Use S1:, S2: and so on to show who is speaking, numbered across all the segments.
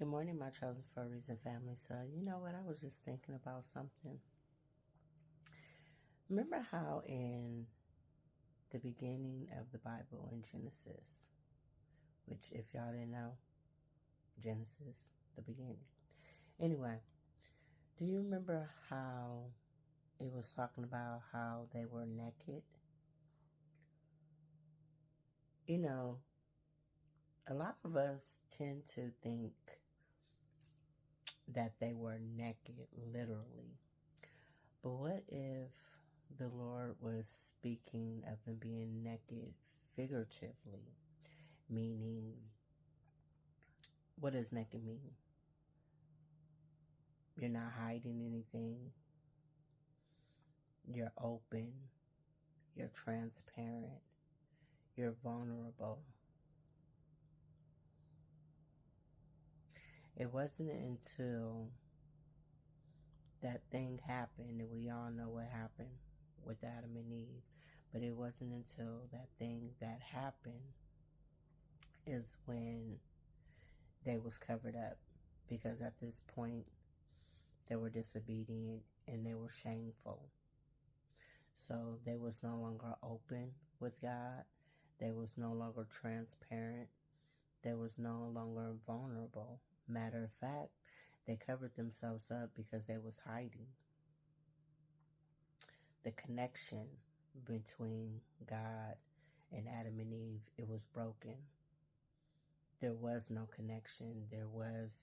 S1: Good morning, my chosen for a reason family. So, you know what? I was just thinking about something. Remember how in the beginning of the Bible in Genesis, which if y'all didn't know, Genesis, the beginning. Anyway, do you remember how it was talking about how they were naked? You know, a lot of us tend to think that they were naked, literally. But what if the Lord was speaking of them being naked figuratively? Meaning, what does naked mean? You're not hiding anything. You're open. You're transparent. You're vulnerable. It wasn't until that thing happened, and we all know what happened with Adam and Eve, but it wasn't until that thing that happened is when they was covered up, because at this point they were disobedient and they were shameful. So they was no longer open with God. They was no longer transparent. They was no longer vulnerable. Matter of fact, they covered themselves up because they was hiding. The connection between God and Adam and Eve, it was broken. There was no connection. There was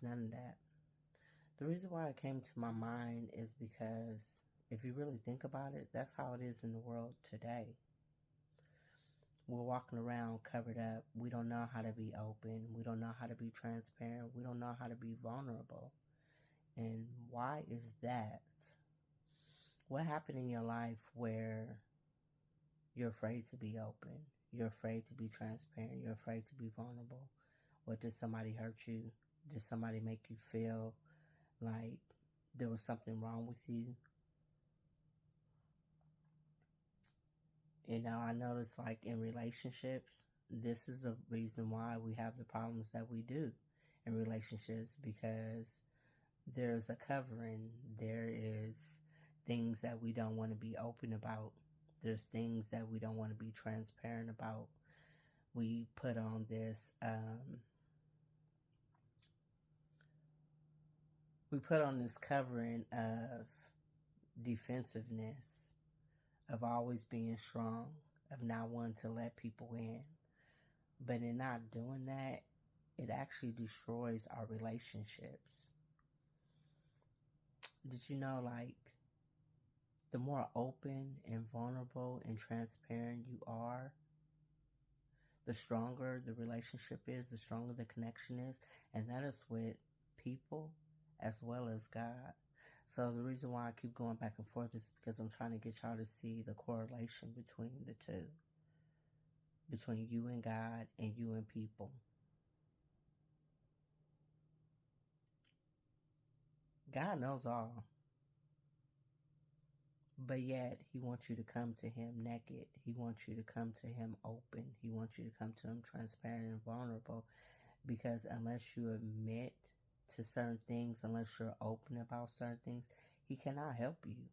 S1: none of that. The reason why it came to my mind is because if you really think about it, that's how it is in the world today. We're walking around covered up. We don't know how to be open. We don't know how to be transparent. We don't know how to be vulnerable. And why is that? What happened in your life where you're afraid to be open? You're afraid to be transparent. You're afraid to be vulnerable. What, did somebody hurt you? Did somebody make you feel like there was something wrong with you? You know, I notice like in relationships, this is the reason why we have the problems that we do in relationships, because there's a covering. There is things that we don't want to be open about. There's things that we don't want to be transparent about. We put on this, covering of defensiveness, of always being strong, of not wanting to let people in. But in not doing that, it actually destroys our relationships. Did you know, like, the more open and vulnerable and transparent you are, the stronger the relationship is, the stronger the connection is. And that is with people as well as God. So the reason why I keep going back and forth is because I'm trying to get y'all to see the correlation between the two. Between you and God and you and people. God knows all. But yet, he wants you to come to him naked. He wants you to come to him open. He wants you to come to him transparent and vulnerable. Because unless you admit to certain things, unless you're open about certain things, he cannot help you.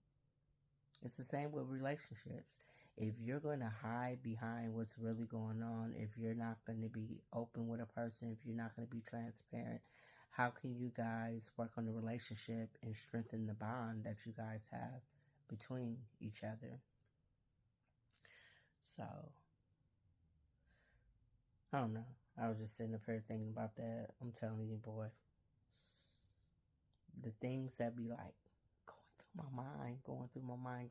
S1: It's the same with relationships. If you're going to hide behind what's really going on, if you're not going to be open with a person, if you're not going to be transparent, how can you guys work on the relationship and strengthen the bond that you guys have between each other? So, I don't know. I was just sitting up here thinking about that. I'm telling you, boy, the things that be like going through my mind.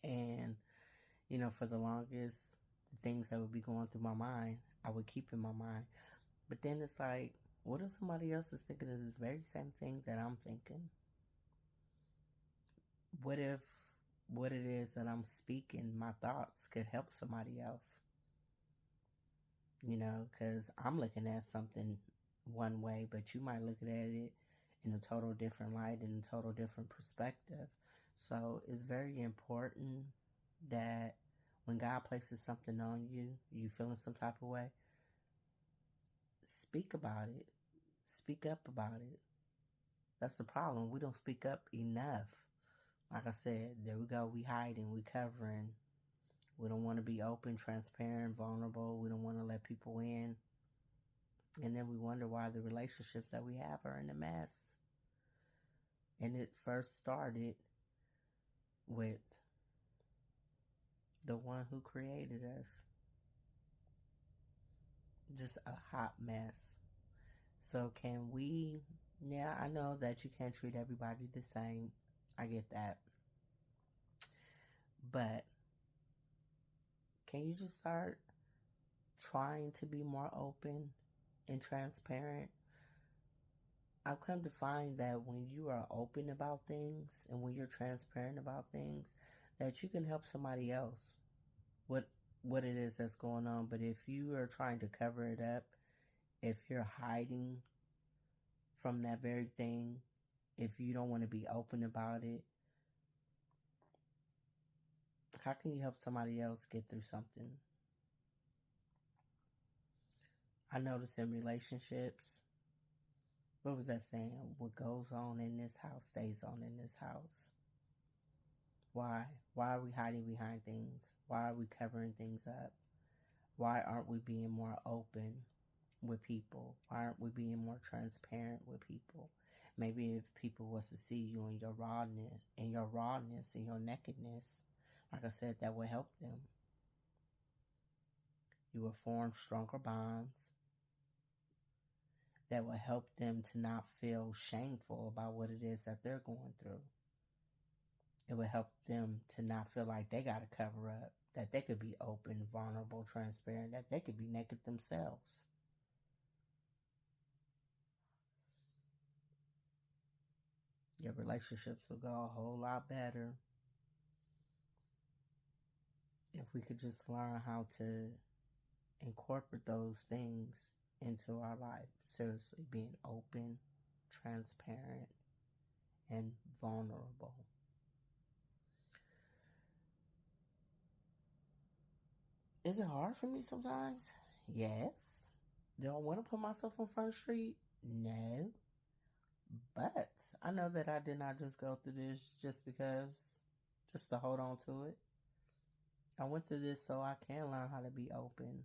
S1: And, you know, for the longest, the things that would be going through my mind, I would keep in my mind. But then it's like, what if somebody else is thinking of this very same thing that I'm thinking? What if what it is that I'm speaking, my thoughts, could help somebody else? You know, because I'm looking at something one way, but you might look at it in a total different light, in a total different perspective. So it's very important that when God places something on you, you feeling some type of way, speak about it. Speak up about it. That's the problem. We don't speak up enough. Like I said, there we go. We hiding. We covering. We don't want to be open, transparent, vulnerable. We don't want to let people in. And then we wonder why the relationships that we have are in a mess. And it first started with the one who created us. Just a hot mess. So can we, yeah, I know that you can't treat everybody the same. I get that. But can you just start trying to be more open and transparent? I've come to find that when you are open about things and when you're transparent about things, that you can help somebody else what it is that's going on. But if you are trying to cover it up, if you're hiding from that very thing, if you don't want to be open about it, how can you help somebody else get through something? I notice in relationships, what was that saying? What goes on in this house stays on in this house. Why? Why are we hiding behind things? Why are we covering things up? Why aren't we being more open with people? Why aren't we being more transparent with people? Maybe if people was to see you in your rawness, and your nakedness, like I said, that would help them. You will form stronger bonds that will help them to not feel shameful about what it is that they're going through. It will help them to not feel like they got to cover up, that they could be open, vulnerable, transparent, that they could be naked themselves. Your relationships will go a whole lot better if we could just learn how to incorporate those things into our life. Seriously, being open, transparent, and vulnerable. Is it hard for me sometimes? Yes. Do I want to put myself on Front Street? No. But I know that I did not just go through this just to hold on to it. I went through this so I can learn how to be open,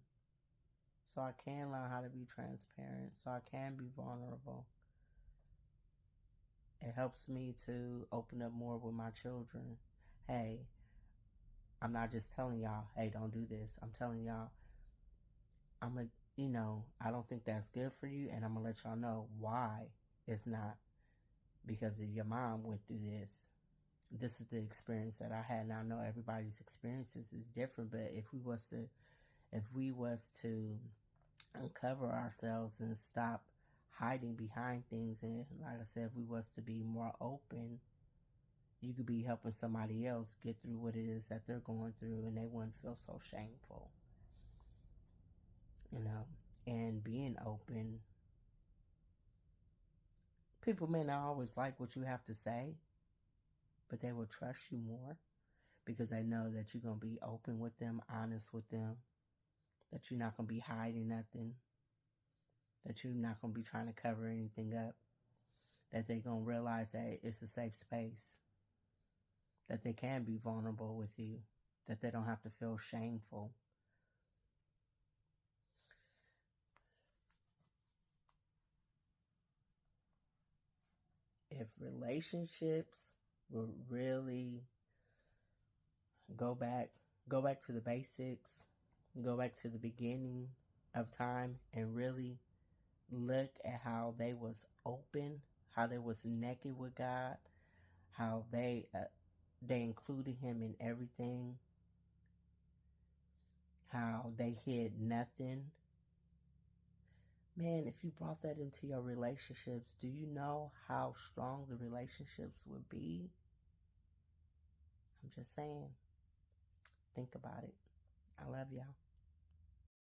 S1: so I can learn how to be transparent, so I can be vulnerable. It helps me to open up more with my children. Hey, I'm not just telling y'all, hey, don't do this. I'm telling y'all, I don't think that's good for you, and I'm going to let y'all know why it's not. Because your mom went through this. This is the experience that I had. Now I know everybody's experiences is different, but if we was to uncover ourselves and stop hiding behind things, and like I said, if we was to be more open, you could be helping somebody else get through what it is that they're going through, and they wouldn't feel so shameful. And being open, people may not always like what you have to say, but they will trust you more because they know that you're going to be open with them, honest with them, that you're not going to be hiding nothing, that you're not going to be trying to cover anything up, that they're going to realize that it's a safe space, that they can be vulnerable with you, that they don't have to feel shameful. If relationships will really go back to the basics, go back to the beginning of time and really look at how they was open, how they was naked with God, how they included him in everything, how they hid nothing. Man, if you brought that into your relationships, do you know how strong the relationships would be? I'm just saying. Think about it. I love y'all.